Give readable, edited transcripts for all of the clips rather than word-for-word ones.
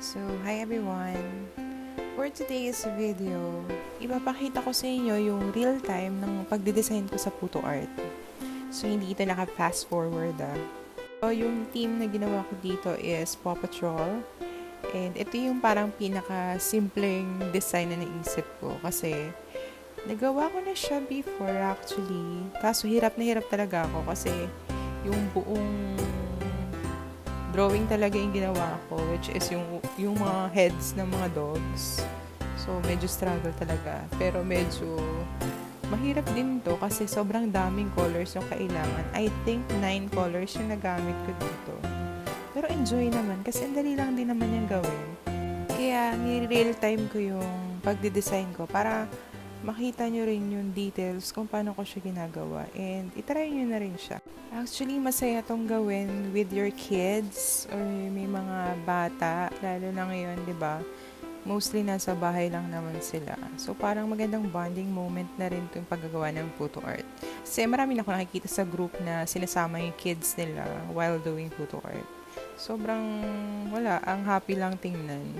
So, hi everyone! For today's video, ipapakita ko sa inyo yung real time ng pagdidesign ko sa PutoArt. So, hindi ito naka-fast forward So, yung team na ginawa ko dito is Paw Patrol. And ito yung parang pinaka-simpleng design na naisip ko kasi nagawa ko na siya before actually. Kaso hirap na hirap talaga ako kasi yung buong drawing talaga yung ginawa ko, which is yung mga heads ng mga dogs. So, medyo struggle talaga. Pero medyo mahirap din to kasi sobrang daming colors yung kailangan. I think 9 colors yung nagamit ko dito. Pero enjoy naman kasi ang dali lang din naman yung gawin. Kaya ni-real time ko yung pagde-design ko para makita nyo rin yung details kung paano ko siya ginagawa. And itry nyo na rin siya. Actually, masaya tong gawin with your kids or may mga bata. Lalo na ngayon, di ba? Mostly nasa bahay lang naman sila. So, parang magandang bonding moment na rin itong paggagawa ng photo art. Kasi marami na ako nakikita sa group na sinasama yung kids nila while doing photo art. Sobrang, wala, ang happy lang tingnan.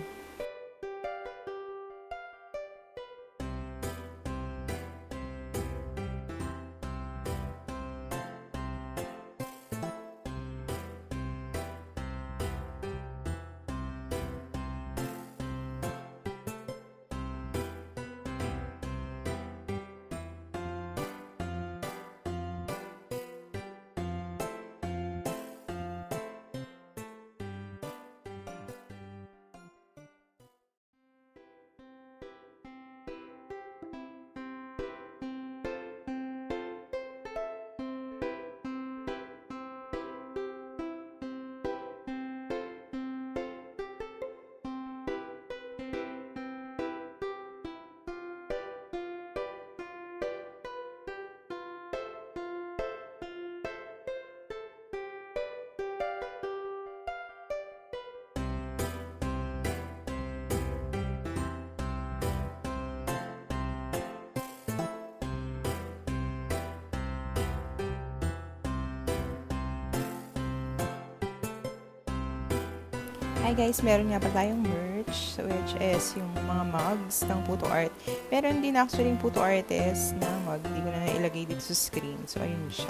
Hi guys, meron nga pa tayong merch, which is yung mga mugs ng Puto Art. Meron din actually yung Puto Artist na mug, hindi ko na nailagay dito sa screen. So, ayun siya.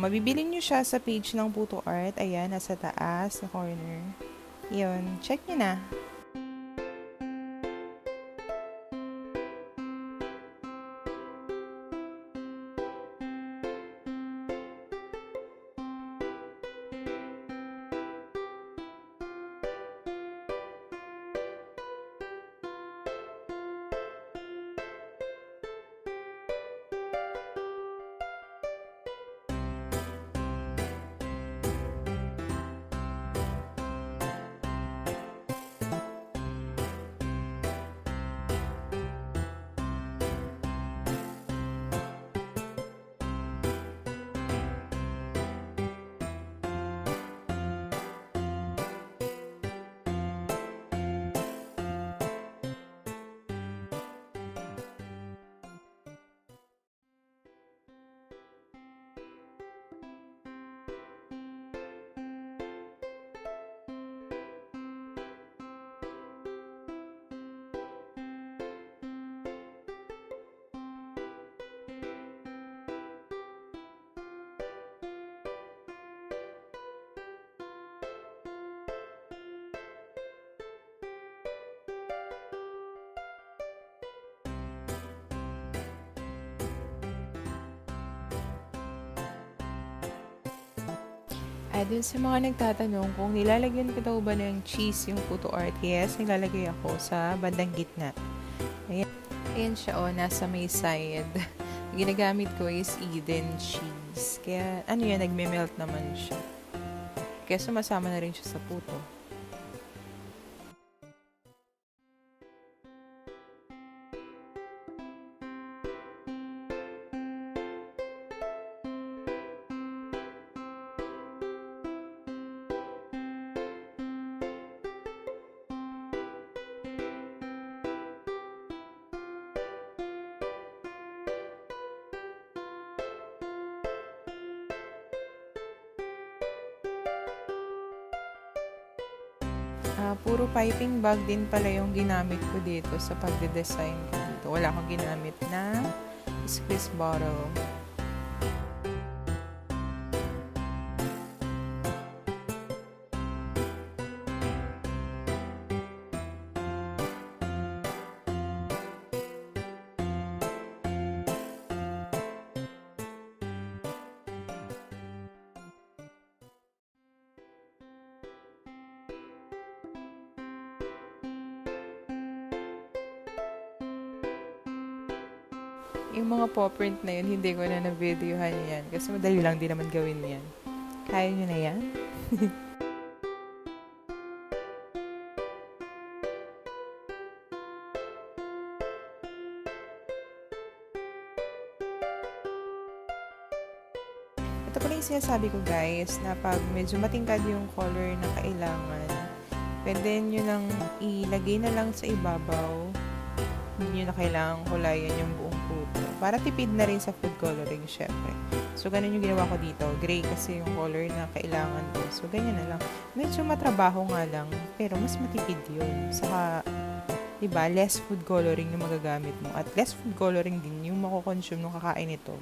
Mabibili nyo siya sa page ng Puto Art. Ayan, nasa taas na corner. Yun, check nyo na. Dun sa mga nagtatanong kung nilalagyan ko daw ba ng cheese yung Puto Art, yes, nilalagay ako sa bandang gitna. Ayan, ayan siya nasa may side. Ginagamit ko is Eden cheese. Kaya, ano yan, nagme-melt naman siya. Kaya sumasama na rin siya sa puto. Puro piping bag din pala yung ginamit ko dito sa pagde-design ko dito. Wala akong ginamit na squeeze bottle. Yung mga paw print na yun, hindi ko na na-videohan yan. Kasi madali lang din naman gawin yan. Kaya nyo na yan? Ito pala yung sinasabi ko guys, na pag medyo matingkad yung color na kailangan, pwede nyo lang ilagay na lang sa ibabaw. Hindi nyo na kailangang kulayan yung buong puto. Para tipid na rin sa food coloring, syempre. So, ganun yung ginawa ko dito. Gray kasi yung color na kailangan ko. So, ganyan na lang. Medyo matrabaho nga lang, pero mas matipid yun. Saka, diba, less food coloring yung magagamit mo. At less food coloring din yung makukonsume nung kakain ito.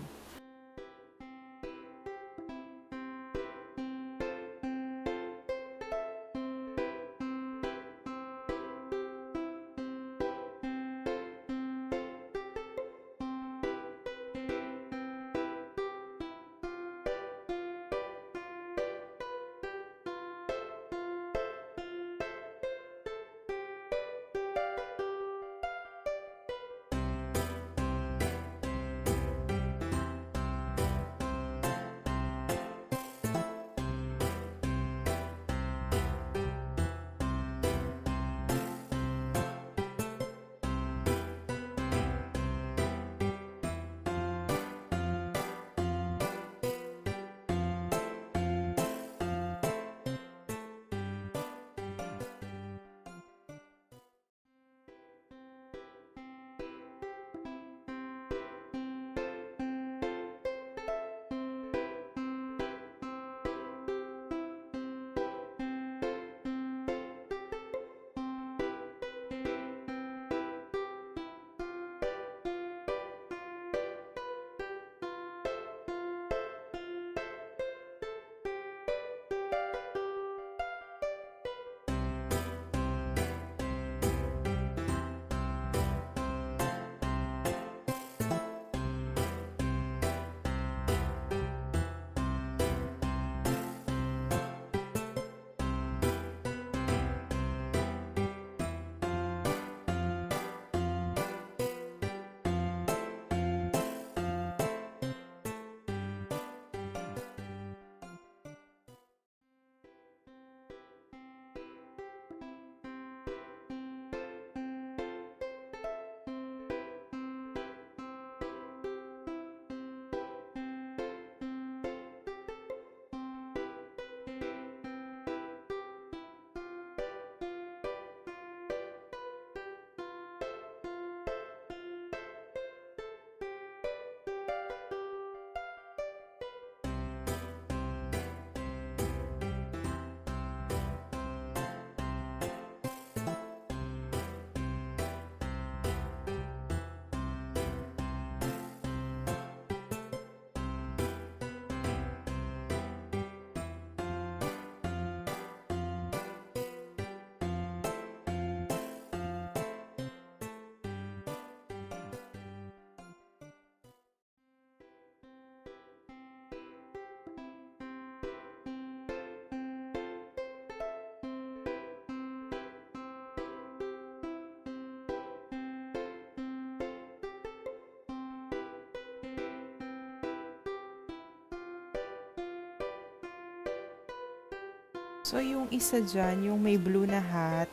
So, yung isa dyan, yung may blue na hat,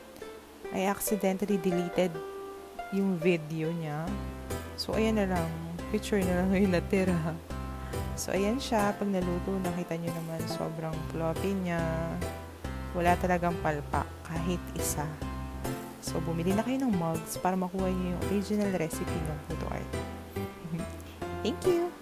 I accidentally deleted yung video niya. So, ayan na lang. Picture na lang yung natira. So, ayan siya. Pag naluto, nakita nyo naman, sobrang floppy niya. Wala talagang palpak, kahit isa. So, bumili na kayo ng mugs para makuha nyo yung original recipe ng PutoArt. Thank you!